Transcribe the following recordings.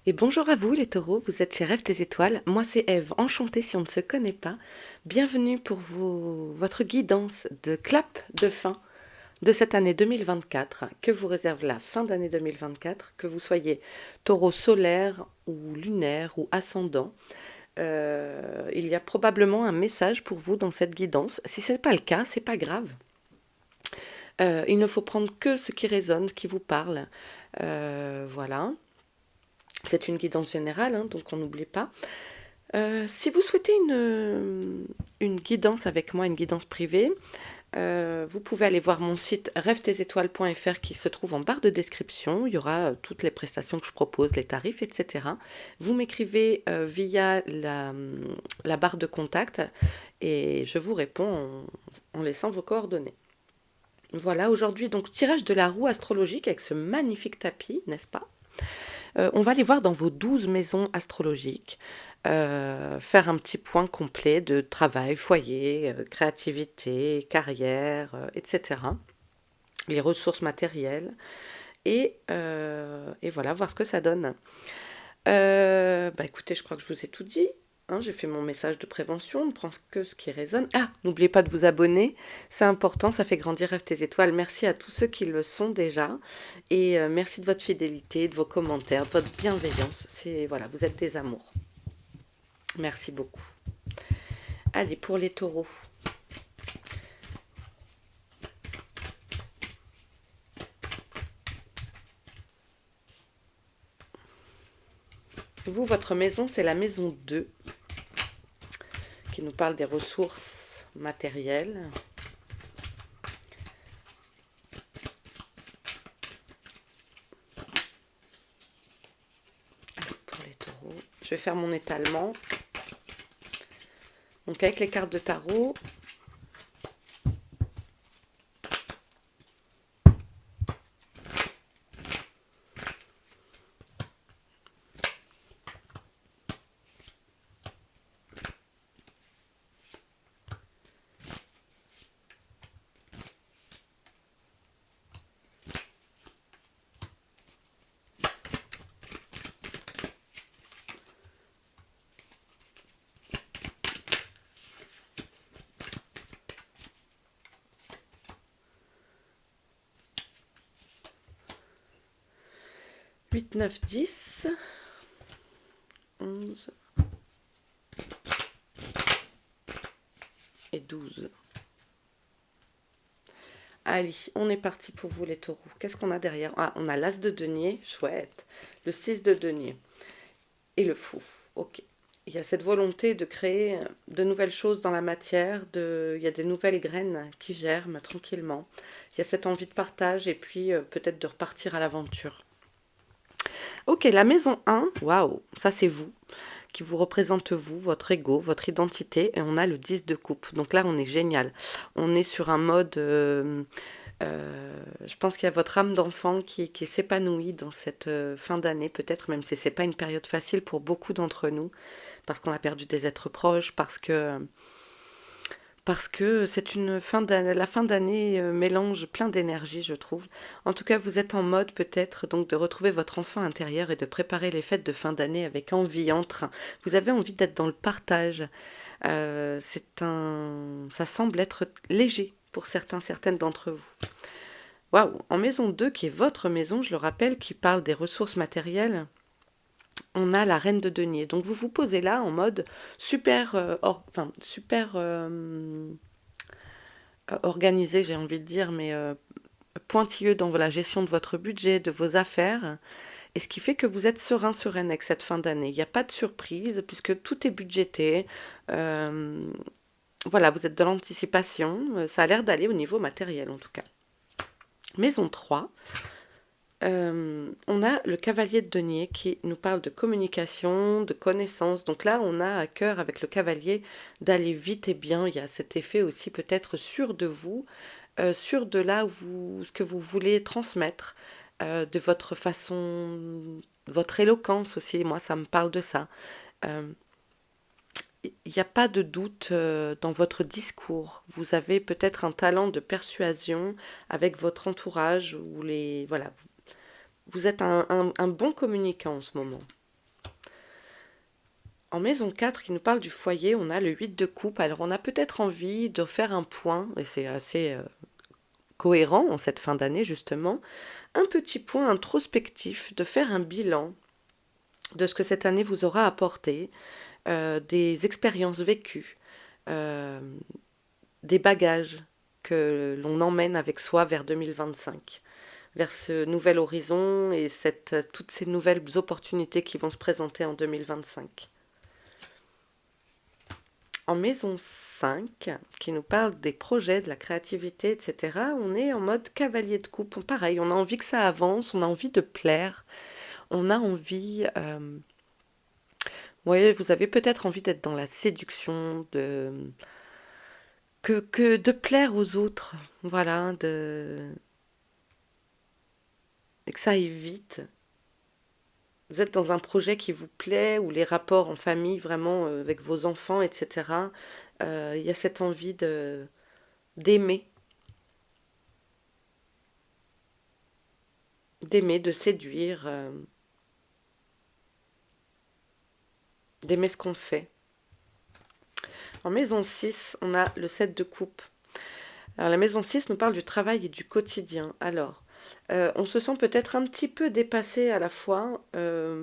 Et bonjour à vous les taureaux, vous êtes chez Rêve tes étoiles, moi c'est Eve, enchantée si on ne se connaît pas. Bienvenue pour votre guidance de clap de fin de cette année 2024, que vous réserve la fin d'année 2024, que vous soyez taureau solaire ou lunaire ou ascendant. Il y a probablement un message pour vous dans cette guidance. Si ce n'est pas le cas, c'est pas grave. Il ne faut prendre que ce qui résonne, ce qui vous parle. Voilà. C'est une guidance générale, hein, donc on n'oublie pas. Si vous souhaitez une guidance avec moi, une guidance privée, vous pouvez aller voir mon site rêvetesétoiles.fr qui se trouve en barre de description. Il y aura toutes les prestations que je propose, les tarifs, etc. Vous m'écrivez via la barre de contact et je vous réponds en laissant vos coordonnées. Voilà, aujourd'hui, donc tirage de la roue astrologique avec ce magnifique tapis, n'est-ce pas? On va aller voir dans vos 12 maisons astrologiques, faire un petit point complet de travail, foyer, créativité, carrière, etc. Les ressources matérielles et voilà, voir ce que ça donne. Bah écoutez, je crois que je vous ai tout dit. Hein, j'ai fait mon message de prévention, on ne prend que ce qui résonne. Ah, n'oubliez pas de vous abonner, c'est important, ça fait grandir Rêve tes étoiles. Merci à tous ceux qui le sont déjà. Et merci de votre fidélité, de vos commentaires, de votre bienveillance. Voilà, vous êtes des amours. Merci beaucoup. Allez, pour les taureaux. Vous, votre maison, c'est la maison 2, qui nous parle des ressources matérielles. Allez, pour les taureaux. Je vais faire mon étalement. Donc avec les cartes de tarot, huit, 9, 10, 11 et 12. Allez, on est parti pour vous les taureaux. Qu'est-ce qu'on a derrière? Ah, on a l'as de denier, chouette. Le 6 de denier et le fou. Ok. Il y a cette volonté de créer de nouvelles choses dans la matière, il y a des nouvelles graines qui germent tranquillement. Il y a cette envie de partage et puis peut-être de repartir à l'aventure. Ok, la maison 1, waouh, ça c'est vous, qui vous représente vous, votre ego, votre identité, et on a le 10 de coupe. Donc là, on est génial. On est sur un mode, je pense qu'il y a votre âme d'enfant qui s'épanouit dans cette fin d'année, peut-être, même si c'est pas une période facile pour beaucoup d'entre nous, parce qu'on a perdu des êtres proches, parce que c'est une fin d'année, la fin d'année mélange plein d'énergie, je trouve. En tout cas, vous êtes en mode peut-être donc de retrouver votre enfant intérieur et de préparer les fêtes de fin d'année avec envie, entrain. Vous avez envie d'être dans le partage. Ça semble être léger pour certaines d'entre vous. Waouh! En maison 2, qui est votre maison, je le rappelle, qui parle des ressources matérielles, on a la reine de denier. Donc vous vous posez là en mode super, super organisé, j'ai envie de dire, mais pointilleux dans la gestion de votre budget, de vos affaires. Et ce qui fait que vous êtes serein, sereine avec cette fin d'année. Il n'y a pas de surprise puisque tout est budgété. Euh, voilà, vous êtes dans l'anticipation. Ça a l'air d'aller au niveau matériel en tout cas. Maison 3, on a le cavalier de denier qui nous parle de communication, de connaissance. Donc là, on a à cœur avec le cavalier d'aller vite et bien. Il y a cet effet aussi peut-être sûr de vous, sûr de là où ce que vous voulez transmettre, de votre façon, votre éloquence aussi. Moi, ça me parle de ça. Euh, il n'y a pas de doute dans votre discours. Vous avez peut-être un talent de persuasion avec votre entourage ou voilà. Vous êtes un bon communicant en ce moment. En maison 4, qui nous parle du foyer, on a le 8 de coupe. Alors, on a peut-être envie de faire un point, et c'est assez cohérent en cette fin d'année, justement, un petit point introspectif, de faire un bilan de ce que cette année vous aura apporté, des expériences vécues, euh, des bagages que l'on emmène avec soi vers 2025, vers ce nouvel horizon et toutes ces nouvelles opportunités qui vont se présenter en 2025. En maison 5, qui nous parle des projets, de la créativité, etc., on est en mode cavalier de coupe. Pareil, on a envie que ça avance, on a envie de plaire, on a envie... ouais, vous avez peut-être envie d'être dans la séduction, que de plaire aux autres, voilà, et que ça aille vite. Vous êtes dans un projet qui vous plaît, ou les rapports en famille, vraiment, avec vos enfants, etc. Il y a cette envie d'aimer, d'aimer, de séduire, d'aimer ce qu'on fait. En maison 6, on a le 7 de coupe. Alors, la maison 6 nous parle du travail et du quotidien. Alors, on se sent peut-être un petit peu dépassé à la fois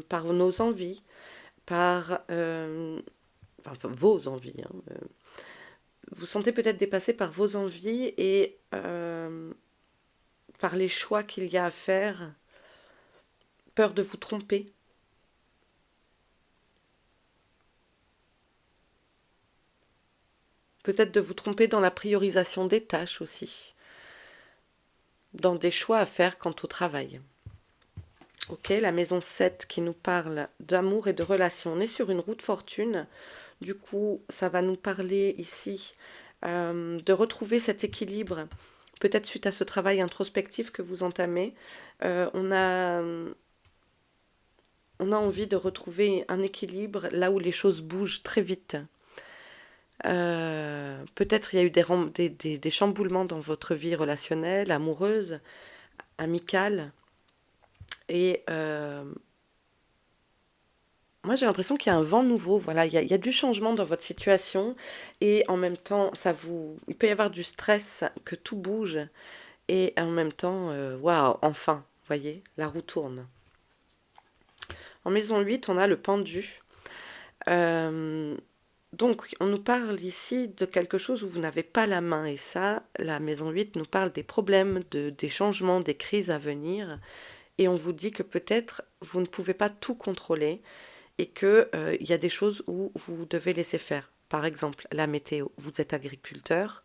par nos envies, par enfin, vos envies. Hein. Vous sentez peut-être dépassé par vos envies et par les choix qu'il y a à faire, peur de vous tromper. Peut-être de vous tromper dans la priorisation des tâches aussi, dans des choix à faire quant au travail. Ok, la maison 7 qui nous parle d'amour et de relations. On est sur une route fortune. Du coup, ça va nous parler ici de retrouver cet équilibre, peut-être suite à ce travail introspectif que vous entamez. On a envie de retrouver un équilibre là où les choses bougent très vite. Peut-être il y a eu des chamboulements dans votre vie relationnelle, amoureuse, amicale. Et moi, j'ai l'impression qu'il y a un vent nouveau. Voilà, il y a du changement dans votre situation. Et en même temps, il peut y avoir du stress, que tout bouge. Et en même temps, waouh, enfin, vous voyez, la roue tourne. En maison 8, on a le pendu. Euh, donc, on nous parle ici de quelque chose où vous n'avez pas la main. Et ça, la maison 8 nous parle des problèmes, des changements, des crises à venir. Et on vous dit que peut-être vous ne pouvez pas tout contrôler et qu'il y a des choses où vous devez laisser faire. Par exemple, la météo. Vous êtes agriculteur,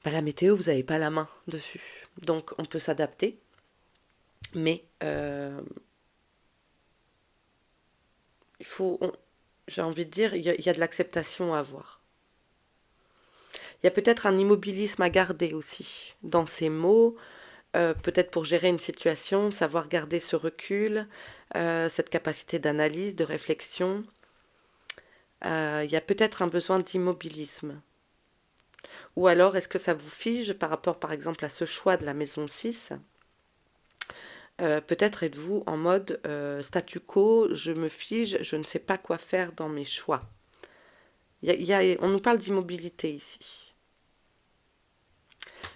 bah, la météo, vous n'avez pas la main dessus. Donc, on peut s'adapter, mais il faut, j'ai envie de dire, il y a de l'acceptation à avoir. Il y a peut-être un immobilisme à garder aussi dans ces mots, peut-être pour gérer une situation, savoir garder ce recul, cette capacité d'analyse, de réflexion. Il y a peut-être un besoin d'immobilisme. Ou alors, est-ce que ça vous fige par rapport, par exemple, à ce choix de la maison 6? Peut-être êtes-vous en mode statu quo, je me fige, je ne sais pas quoi faire dans mes choix. On nous parle d'immobilité ici.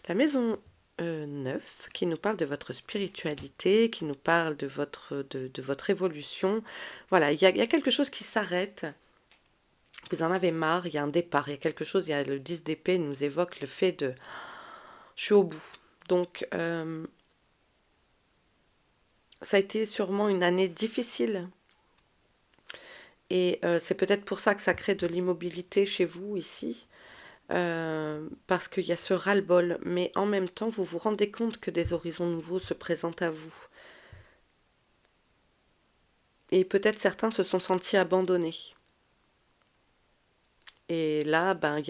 La maison 9, qui nous parle de votre spiritualité, qui nous parle de votre évolution. Voilà, il y a quelque chose qui s'arrête. Vous en avez marre, il y a un départ, il y a quelque chose, il y a le 10 d'épée nous évoque le fait de... Je suis au bout. Donc, ça a été sûrement une année difficile. Et c'est peut-être pour ça que ça crée de l'immobilité chez vous ici. Parce qu'il y a ce ras-le-bol. Mais en même temps, vous vous rendez compte que des horizons nouveaux se présentent à vous. Et peut-être certains se sont sentis abandonnés. Et là, ben,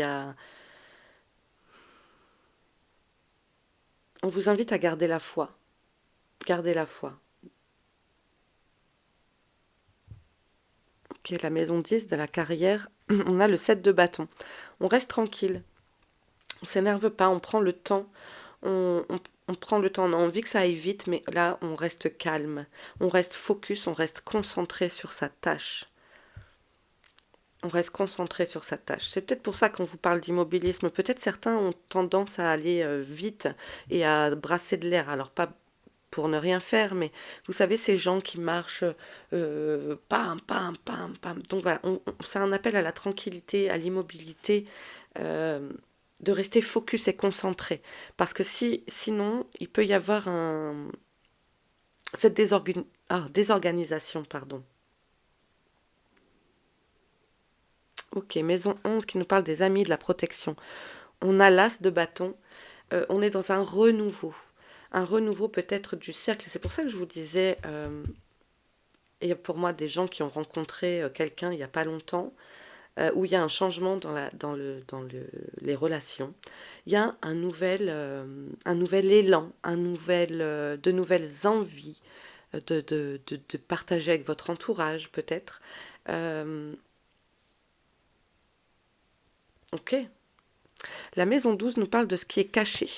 on vous invite à garder la foi. Gardez la foi. Ok, la maison 10 de la carrière, on a le 7 de bâton. On reste tranquille. On s'énerve pas, on prend le temps. On, on- on prend le temps, on a envie que ça aille vite, mais là, on reste calme. On reste focus, on reste concentré sur sa tâche. On reste concentré sur sa tâche. C'est peut-être pour ça qu'on vous parle d'immobilisme. Peut-être certains ont tendance à aller vite et à brasser de l'air. Alors pas pour ne rien faire, mais vous savez, ces gens qui marchent pam, pam, pam, pam. Donc voilà, c'est un appel à la tranquillité, à l'immobilité, euh, de rester focus et concentré. Parce que sinon, il peut y avoir cette désorganisation, pardon. Ok, maison 11 qui nous parle des amis, de la protection. On a l'as de bâton, on est dans un renouveau. Un renouveau peut-être du cercle. C'est pour ça que je vous disais, et pour moi, des gens qui ont rencontré quelqu'un il n'y a pas longtemps, où il y a un changement les relations. Il y a un nouvel élan, de nouvelles envies de partager avec votre entourage peut-être. Euh, ok. La maison 12 nous parle de ce qui est caché,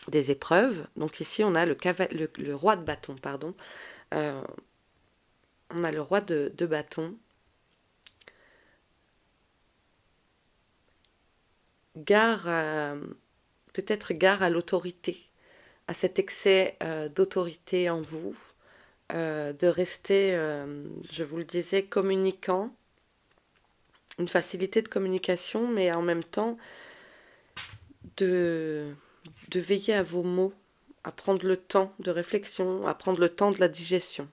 des épreuves. Donc ici, on a le roi de bâton, pardon. Euh, on a le roi de bâton. Gare peut-être gare à l'autorité, à cet excès d'autorité en vous, de rester, je vous le disais, communicant, une facilité de communication, mais en même temps de, de veiller à vos mots, à prendre le temps de réflexion, à prendre le temps de la digestion.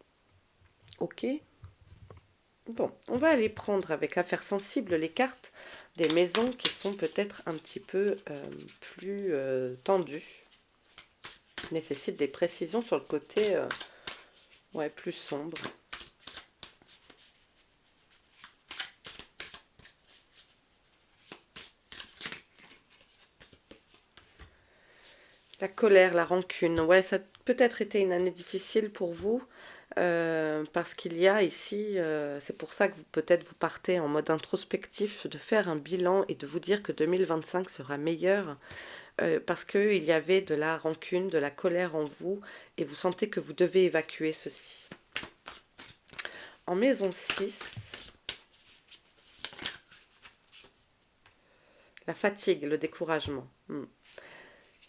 Ok. Bon, on va aller prendre avec affaires sensibles les cartes des maisons qui sont peut-être un petit peu plus tendues, nécessitent des précisions sur le côté ouais, plus sombre. La colère, la rancune, ouais, ça a peut-être été une année difficile pour vous, parce qu'il y a ici, c'est pour ça que peut-être vous partez en mode introspectif, de faire un bilan et de vous dire que 2025 sera meilleur, parce qu'il y avait de la rancune, de la colère en vous, et vous sentez que vous devez évacuer ceci. En maison 6, la fatigue, le découragement.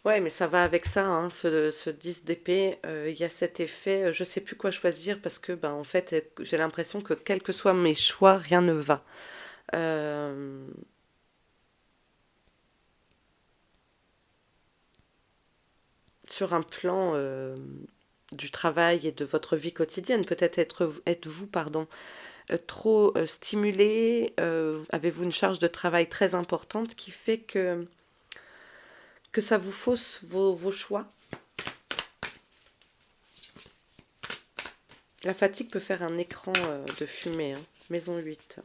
Ouais, mais ça va avec ça, hein, ce 10 d'épée. Il y a cet effet, je sais plus quoi choisir parce que, ben, en fait, j'ai l'impression que quels que soient mes choix, rien ne va. Euh, sur un plan du travail et de votre vie quotidienne, peut-être êtes-vous, pardon, trop stimulé, avez-vous une charge de travail très importante qui fait que ça vous fausse vos choix. La fatigue peut faire un écran de fumée, hein. Maison 8.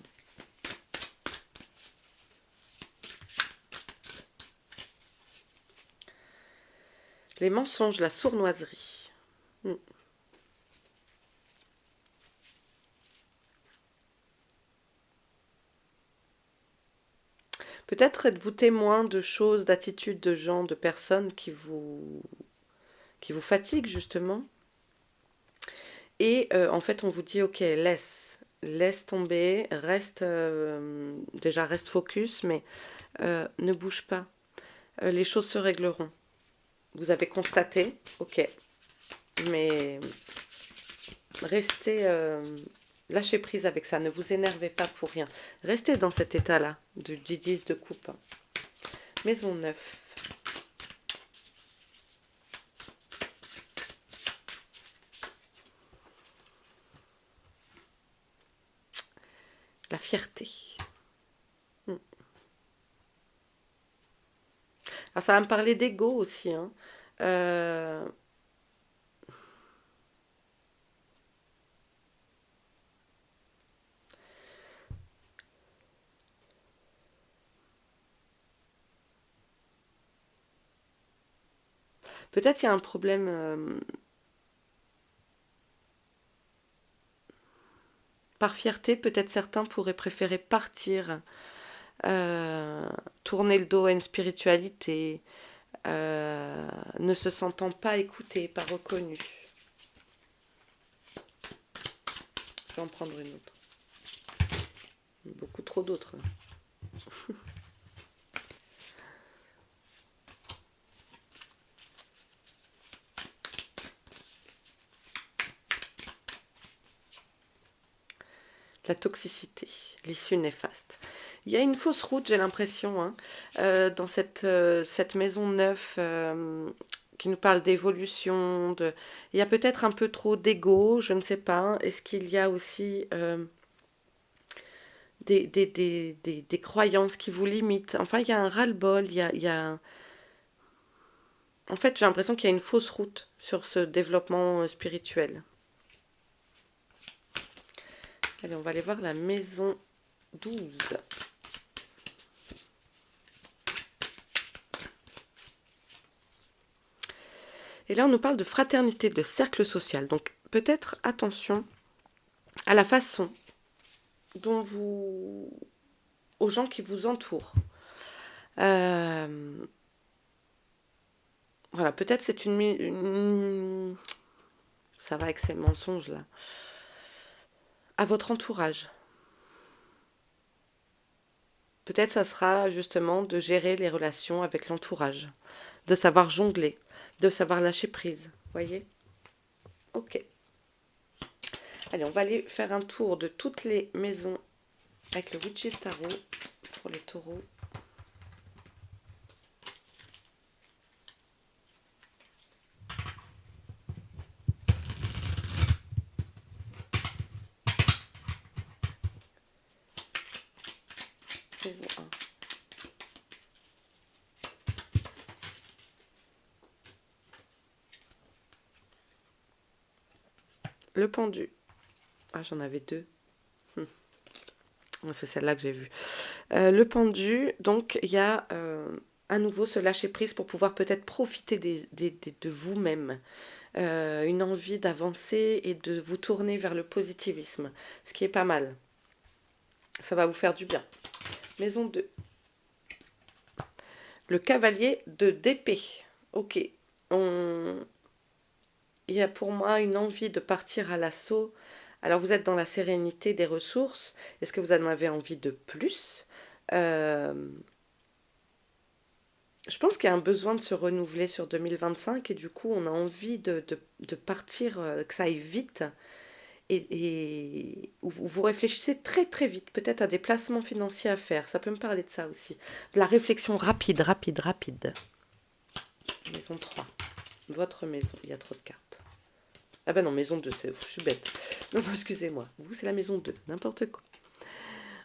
Les mensonges, la sournoiserie. Hmm. Peut-être êtes-vous témoin de choses, d'attitudes de gens, de personnes qui vous fatiguent justement. Et en fait, on vous dit, ok, laisse tomber, déjà reste focus, mais ne bouge pas. Les choses se régleront. Vous avez constaté, ok, mais restez, lâchez prise avec ça, ne vous énervez pas pour rien. Restez dans cet état-là, du 10 de coupe. Maison 9. La fierté. Hmm. Alors ça va me parler d'ego aussi, hein. Euh, Peut-être il y a un problème par fierté, peut-être certains pourraient préférer partir, euh, tourner le dos à une spiritualité, ne se sentant pas écoutés, pas reconnus. Je vais en prendre une autre. Beaucoup trop d'autres. La toxicité, l'issue néfaste. Il y a une fausse route, j'ai l'impression, hein, dans cette maison neuve qui nous parle d'évolution. Il y a peut-être un peu trop d'ego, je ne sais pas. Est-ce qu'il y a aussi des croyances qui vous limitent? Enfin, il y a un ras-le-bol, En fait, j'ai l'impression qu'il y a une fausse route sur ce développement spirituel. Allez, on va aller voir la maison 12. Et là, on nous parle de fraternité, de cercle social. Donc, peut-être attention à la façon dont vous... aux gens qui vous entourent. Voilà, peut-être c'est ça va avec ces mensonges là. À votre entourage. Peut-être ça sera justement de gérer les relations avec l'entourage, de savoir jongler, de savoir lâcher prise. Voyez? Ok. Allez, on va aller faire un tour de toutes les maisons avec le Witch's Tarot pour les taureaux. Maison 1. Le pendu. Ah, j'en avais deux. C'est celle-là que j'ai vue. Le pendu, donc il y a à nouveau ce lâcher prise pour pouvoir peut-être profiter de vous-même. Une envie d'avancer et de vous tourner vers le positivisme, ce qui est pas mal. Ça va vous faire du bien. Maison 2. Le cavalier d'épée. Ok. Il y a pour moi une envie de partir à l'assaut. Alors vous êtes dans la sérénité des ressources. Est-ce que vous en avez envie de plus? Je pense qu'il y a un besoin de se renouveler sur 2025 et du coup on a envie de partir, que ça aille vite et vous réfléchissez très très vite, peut-être à des placements financiers à faire. Ça peut me parler de ça aussi. De la réflexion rapide, rapide, rapide. Maison 3. Votre maison. Il y a trop de cartes. Ah ben non, maison 2, je suis bête. Non, non, excusez-moi. Vous, c'est la maison 2, n'importe quoi.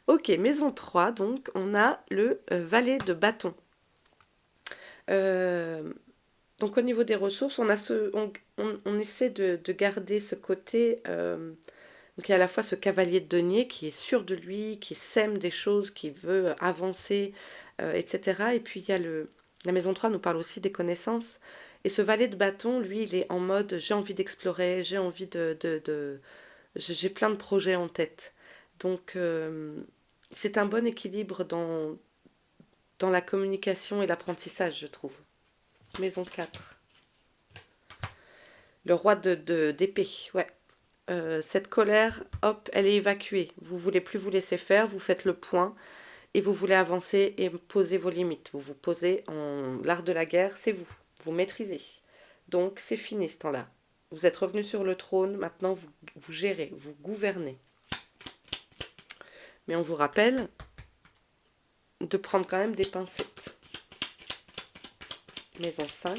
Ok, maison 3, donc on a le valet de bâton. Donc au niveau des ressources, on essaie de garder ce côté. Donc il y a à la fois ce cavalier de denier qui est sûr de lui, qui sème des choses, qui veut avancer, etc. Et puis il y a la maison 3 nous parle aussi des connaissances. Et ce valet de bâton, lui, il est en mode j'ai envie d'explorer, j'ai envie j'ai plein de projets en tête. Donc c'est un bon équilibre dans la communication et l'apprentissage, je trouve. Maison 4. Le roi d'épée, ouais. Cette colère, hop, elle est évacuée. Vous voulez plus vous laisser faire, vous faites le point et vous voulez avancer et poser vos limites. Vous vous posez en l'art de la guerre, c'est vous. Vous maîtrisez. Donc c'est fini ce temps-là. Vous êtes revenu sur le trône, maintenant vous gérez, vous gouvernez. Mais on vous rappelle de prendre quand même des pincettes. Maison 5.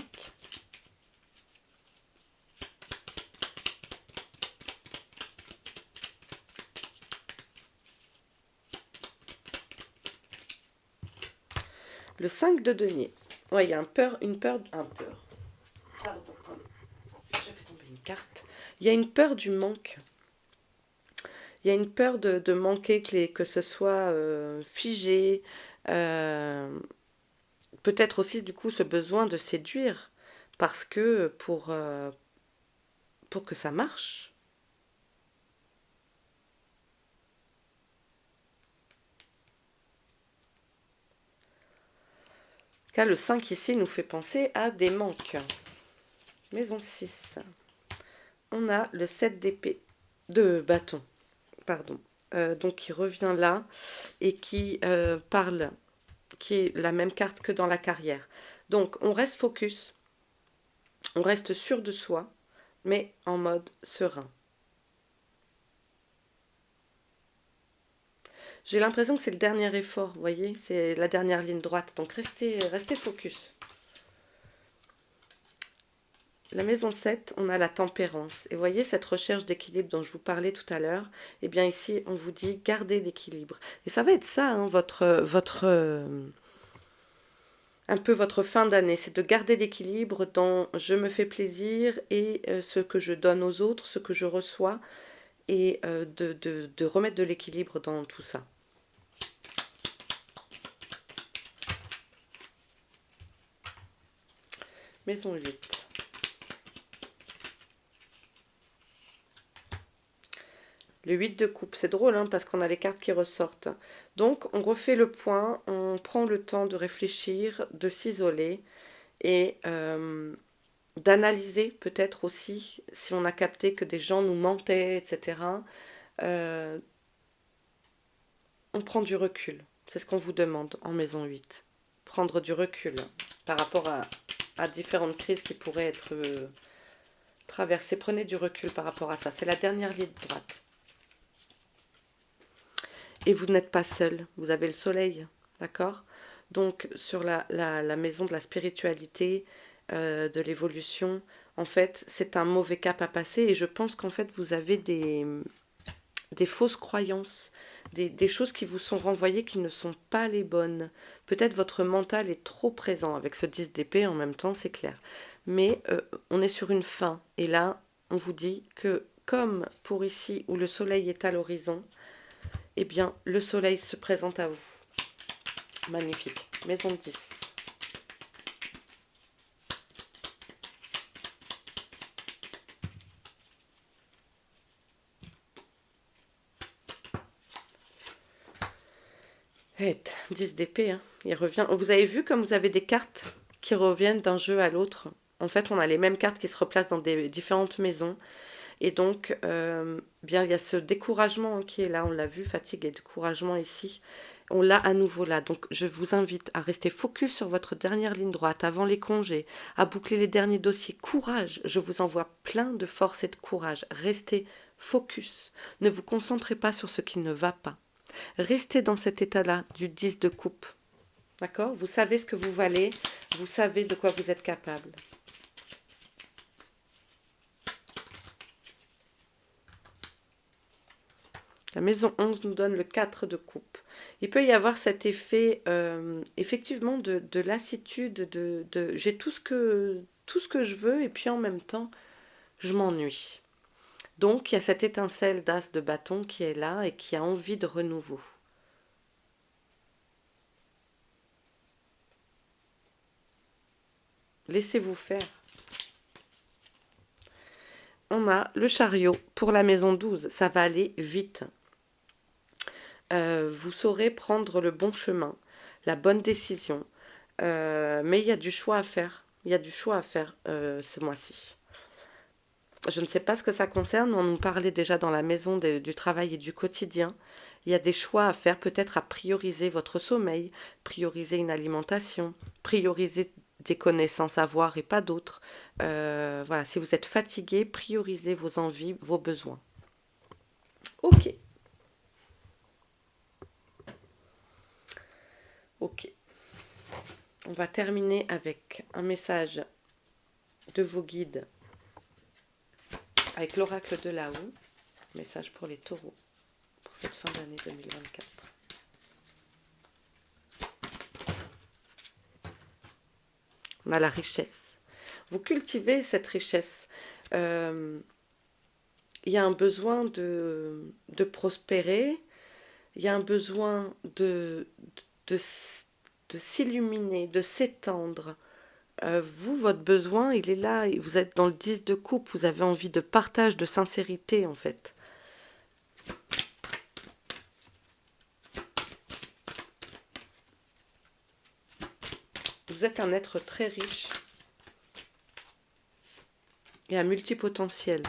Le 5 de denier. Ouais, il y a une peur. Pardon, attendez. J'ai fait tomber une carte. Il y a une peur du manque. Il y a une peur de manquer, que ce soit figé. Peut-être aussi, du coup, ce besoin de séduire. Parce que pour que ça marche, car le 5 ici nous fait penser à des manques. Maison 6. On a le 7 d'épée. De bâton. Pardon. donc qui revient là, et qui parle, qui est la même carte que dans la carrière. Donc on reste focus, on reste sûr de soi, mais en mode serein. J'ai l'impression que c'est le dernier effort, vous voyez, c'est la dernière ligne droite, donc restez focus. La maison 7, on a la tempérance. Et vous voyez, cette recherche d'équilibre dont je vous parlais tout à l'heure, eh bien ici, on vous dit gardez l'équilibre. Et ça va être ça, hein, un peu votre fin d'année, c'est de garder l'équilibre dans je me fais plaisir et ce que je donne aux autres, ce que je reçois, et de remettre de l'équilibre dans tout ça. Maison 8. Le 8 de coupe, c'est drôle hein, parce qu'on a les cartes qui ressortent. Donc on refait le point, on prend le temps de réfléchir, de s'isoler et d'analyser peut-être aussi si on a capté que des gens nous mentaient, etc. Euh, on prend du recul. C'est ce qu'on vous demande en maison 8. Prendre du recul par rapport à différentes crises qui pourraient être traversées. Prenez du recul par rapport à ça. C'est la dernière ligne droite. Et vous n'êtes pas seul, vous avez le soleil, d'accord? Donc sur la maison de la spiritualité, de l'évolution, en fait, c'est un mauvais cap à passer et je pense qu'en fait, vous avez des fausses croyances, des choses qui vous sont renvoyées qui ne sont pas les bonnes. Peut-être votre mental est trop présent avec ce 10 d'épée en même temps, c'est clair. Mais on est sur une fin et là, on vous dit que comme pour ici où le soleil est à l'horizon, eh bien, le soleil se présente à vous. Magnifique. Maison 10. Et 10 d'épée, hein. Il revient. Vous avez vu comme vous avez des cartes qui reviennent d'un jeu à l'autre. En fait, on a les mêmes cartes qui se replacent dans des différentes maisons. Et donc, bien, il y a ce découragement qui est là. On l'a vu, fatigue et découragement ici. On l'a à nouveau là. Donc, je vous invite à rester focus sur votre dernière ligne droite avant les congés, à boucler les derniers dossiers. Courage. Je vous envoie plein de force et de courage. Restez focus. Ne vous concentrez pas sur ce qui ne va pas. Restez dans cet état-là du 10 de coupe. D'accord? Vous savez ce que vous valez. Vous savez de quoi vous êtes capable. La maison 11 nous donne le 4 de coupe. Il peut y avoir cet effet, effectivement, de lassitude, j'ai tout ce que je veux et puis en même temps, je m'ennuie. Donc, il y a cette étincelle d'as de bâton qui est là et qui a envie de renouveau. Laissez-vous faire. On a le chariot pour la maison 12. Ça va aller vite. Vous saurez prendre le bon chemin, la bonne décision. Mais il y a du choix à faire. Il y a du choix à faire ce mois-ci. Je ne sais pas ce que ça concerne, on nous parlait déjà dans la maison du travail et du quotidien. Il y a des choix à faire, peut-être à prioriser votre sommeil, prioriser une alimentation, prioriser des connaissances à avoir et pas d'autres. Voilà, si vous êtes fatigué, priorisez vos envies, vos besoins. Ok. Ok. On va terminer avec un message de vos guides avec l'oracle de là-haut. Message pour les taureaux pour cette fin d'année 2024. On a la richesse. Vous cultivez cette richesse. Il y a un besoin de prospérer. Il y a un besoin de, de s'illuminer, de s'étendre. Vous, votre besoin, il est là. Vous êtes dans le 10 de coupe. Vous avez envie de partage, de sincérité, en fait. Vous êtes un être très riche et à multipotentiel.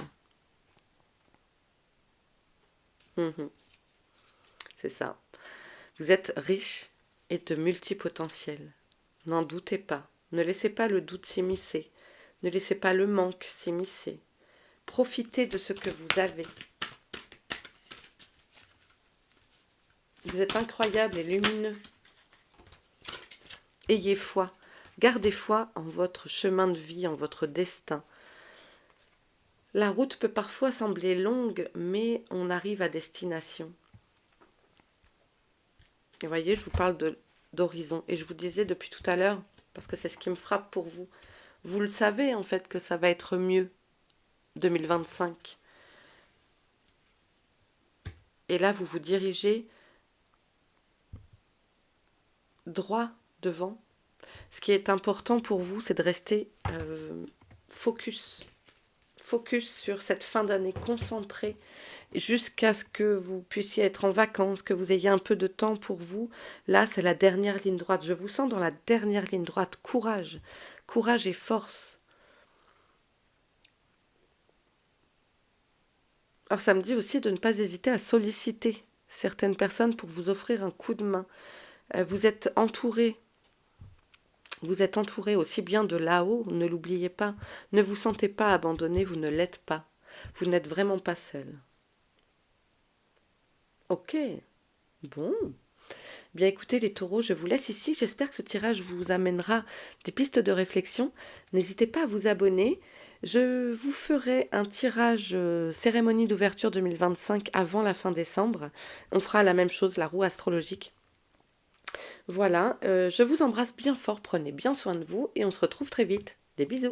c'est ça. Vous êtes riche et de multipotentiel. N'en doutez pas. Ne laissez pas le doute s'immiscer. Ne laissez pas le manque s'immiscer. Profitez de ce que vous avez. Vous êtes incroyable et lumineux. Ayez foi. Gardez foi en votre chemin de vie, en votre destin. La route peut parfois sembler longue, mais on arrive à destination. Et voyez, je vous parle d'horizon. Et je vous disais depuis tout à l'heure, parce que c'est ce qui me frappe pour vous, vous le savez en fait que ça va être mieux, 2025. Et là, vous vous dirigez droit devant. Ce qui est important pour vous, c'est de rester focus. Focus sur cette fin d'année, concentré, jusqu'à ce que vous puissiez être en vacances, que vous ayez un peu de temps pour vous. Là, c'est la dernière ligne droite. Je vous sens dans la dernière ligne droite. Courage. Courage et force. Alors, ça me dit aussi de ne pas hésiter à solliciter certaines personnes pour vous offrir un coup de main. Vous êtes entouré. Vous êtes entouré aussi bien de là-haut, ne l'oubliez pas. Ne vous sentez pas abandonné, vous ne l'êtes pas. Vous n'êtes vraiment pas seul. Ok, bon. Bien écoutez les taureaux, je vous laisse ici. J'espère que ce tirage vous amènera des pistes de réflexion. N'hésitez pas à vous abonner. Je vous ferai un tirage cérémonie d'ouverture 2025 avant la fin décembre. On fera la même chose, la roue astrologique. Voilà, je vous embrasse bien fort, prenez bien soin de vous et on se retrouve très vite. Des bisous.